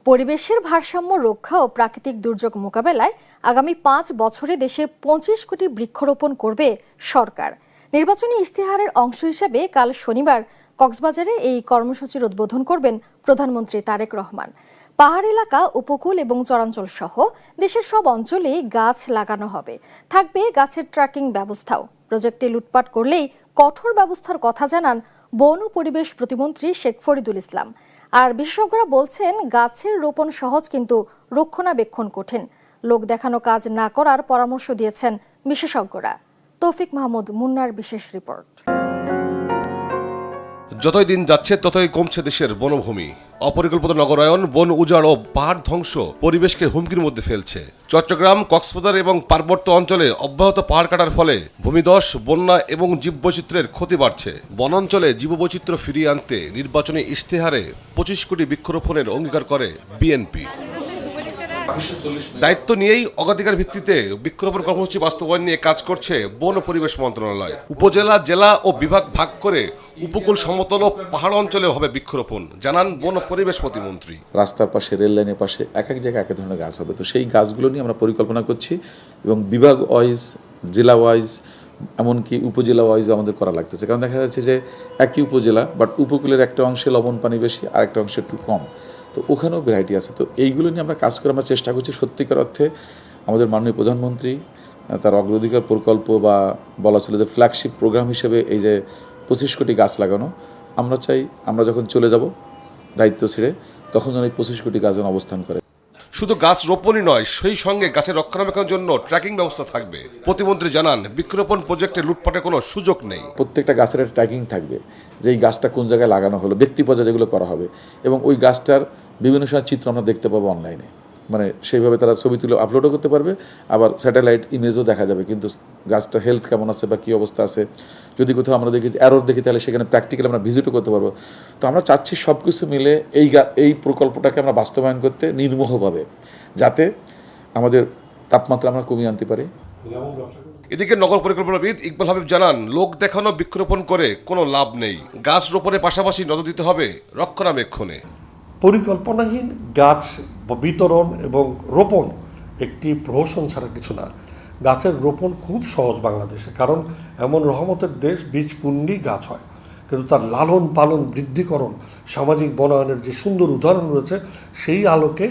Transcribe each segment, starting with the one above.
পরিবেশের ভারসাম্য রক্ষা ও প্রাকৃতিক দুর্যোগ মোকাবেলায় আগামী ৫ বছরে দেশে ২৫ কোটি বৃক্ষরোপণ করবে সরকার। নির্বাচনী ইশতেহারের অংশ হিসেবে কাল শনিবার কক্সবাজারে এই কর্মসূচির উদ্বোধন করবেন প্রধানমন্ত্রী তারেক রহমান। পাহাড় এলাকা, উপকূল এবং চরাঞ্চল সহ দেশের সব অঞ্চলেই গাছ লাগানো হবে। থাকবে গাছের ট্র্যাকিং ব্যবস্থাও। প্রজেক্টে লুটপাট করলেই কঠোর ব্যবস্থার কথা জানান বন ও পরিবেশ প্রতিমন্ত্রী শেখ ফরিদুল ইসলাম। আর বিশেষজ্ঞরা বলছেন, গাছের রোপণ সহজ কিন্তু রক্ষণাবেক্ষণ কঠিন। লোক দেখানো কাজ না করার পরামর্শ দিয়েছেন বিশেষজ্ঞরা। তৌফিক মাহমুদ মুন্নার বিশেষ রিপোর্ট। যতই দিন যাচ্ছে ততই কমছে দেশের বনভূমি। অপরিকল্পিত নগরায়ন, বন উজাড় ও পাহাড় ধ্বংস পরিবেশকে হুমকির মধ্যে ফেলছে। চট্টগ্রাম, কক্সবাজার এবং পার্বত্য অঞ্চলে অব্যাহত পাহাড় কাটার ফলে ভূমিধস, বন্যা এবং জীববৈচিত্র্যের ক্ষতি বাড়ছে। বনাঞ্চলে জীববৈচিত্র্য ফিরিয়ে আনতে নির্বাচনী ইশতেহারে ২৫ কোটি বৃক্ষরোপণের অঙ্গীকার করে বিএনপি। দায়িত্ব নিয়েই অগ্রাধিকার ভিত্তিতে বৃক্ষরোপণ কর্মসূচি বাস্তবায়ন নিয়ে কাজ করছে বন ও পরিবেশ মন্ত্রণালয়। উপজেলা, জেলা ও বিভাগ ভাগ করে উপকূল, সমতল ও পাহাড় অঞ্চলে হবে বৃক্ষরোপণ, জানান বন ও পরিবেশ প্রতিমন্ত্রী। রাস্তার পাশে, রেল লাইনের পাশে এক এক জায়গায় এক ধরনের গাছ হবে। তো সেই গাছগুলো নিয়ে আমরা পরিকল্পনা করছি এবং বিভাগ ওয়াইজ, জেলা ওয়াইজ, এমনকি উপজেলা ওয়াইজও আমাদের করা লাগতেছে। কারণ দেখা যাচ্ছে যে একই উপজেলা, বাট উপকূলের একটা অংশে লবণ পানি বেশি আর একটা অংশে একটু কম, তো ওখানেও ভ্যারাইটি আছে। তো এইগুলো নিয়ে আমরা কাজ করে আমরা চেষ্টা করছি সত্যিকার অর্থে আমাদের মাননীয় প্রধানমন্ত্রী তার অগ্রাধিকার প্রকল্প বা বলা ছিল যে ফ্ল্যাগশিপ প্রোগ্রাম হিসেবে এই যে ২৫ কোটি গাছ লাগানো, আমরা চাই আমরা যখন চলে যাব দায়িত্ব ছেড়ে তখন যেন এই ২৫ কোটি গাছ যেন অবস্থান করে। শুধু গাছ রোপণই নয়, সেই সঙ্গে গাছের রক্ষণাবেক্ষণের জন্য ট্র্যাকিং ব্যবস্থা থাকবে। প্রতিমন্ত্রী জানান, বৃক্ষরোপণ প্রজেক্টে লুটপাটের কোনো সুযোগ নেই। প্রত্যেকটা গাছের একটা ট্র্যাকিং থাকবে, যে এই গাছটা কোন জায়গায় লাগানো হলো, ব্যক্তি পর্যায়ে যেগুলো করা হবে, এবং ওই গাছটার বিভিন্ন সময় চিত্র আমরা দেখতে পাবো অনলাইনে। মানে সেইভাবে তারা ছবি তুলে আপলোডও করতে পারবে, আবার স্যাটেলাইট ইমেজও দেখা যাবে কিন্তু গাছটা হেলথ কেমন আছে বা কী অবস্থা আছে। যদি কোথাও আমরা দেখি এরর দেখি, তাহলে সেখানে প্র্যাকটিক্যালি আমরা ভিজিটও করতে পারবো। তো আমরা চাচ্ছি সব কিছু মিলে এই প্রকল্পটাকে আমরা বাস্তবায়ন করতে নির্মোহভাবে, যাতে আমাদের তাপমাত্রা আমরা কমিয়ে আনতে পারি। এদিকে নগর পরিকল্পনাবিদ ইকবাল হাবিব জানান, লোক দেখানো বৃক্ষরোপণ করে কোনো লাভ নেই। গাছ রোপণের পাশাপাশি নজর দিতে হবে রক্ষণাবেক্ষণে। পরিকল্পনাহীন গাছ বিতরণ এবং রোপণ একটি প্রহসন ছাড়া কিছু না। গাছের রোপণ খুব সহজ বাংলাদেশে, কারণ এমন রহমতের দেশ, বীজ পুণ্যি গাছ হয়, কিন্তু তার লালন পালন, বৃদ্ধিকরণ, সামাজিক বনায়নের যে সুন্দর উদাহরণ রয়েছে, সেই আলোকে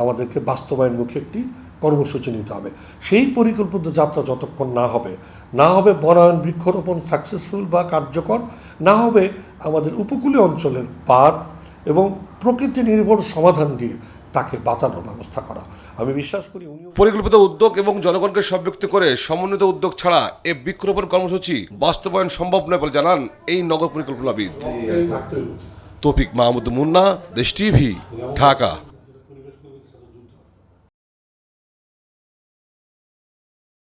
আমাদেরকে বাস্তবায়নমুখী একটি কর্মসূচি নিতে হবে। সেই পরিকল্পিত যাত্রা যতক্ষণ না হবে বনায়ন, বৃক্ষরোপণ সাকসেসফুল বা কার্যকর, না হবে আমাদের উপকূলীয় অঞ্চলের বাঁধ এবং প্রকৃতি নির্ভর সমাধান দিয়ে তাকে বাঁচানোর ব্যবস্থা করা। আমি বিশ্বাস করি পরিকল্পিত উদ্যোগ এবং জনগণকে সম্পৃক্ত করে সমন্বিত উদ্যোগ ছাড়া এই বৃক্ষরোপণ কর্মসূচি বাস্তবায়ন সম্ভব নয় বলে জানান এই নগর পরিকল্পনাবিদ। তৌফিক মাহমুদ মুন্না, দেশ টিভি, ঢাকা।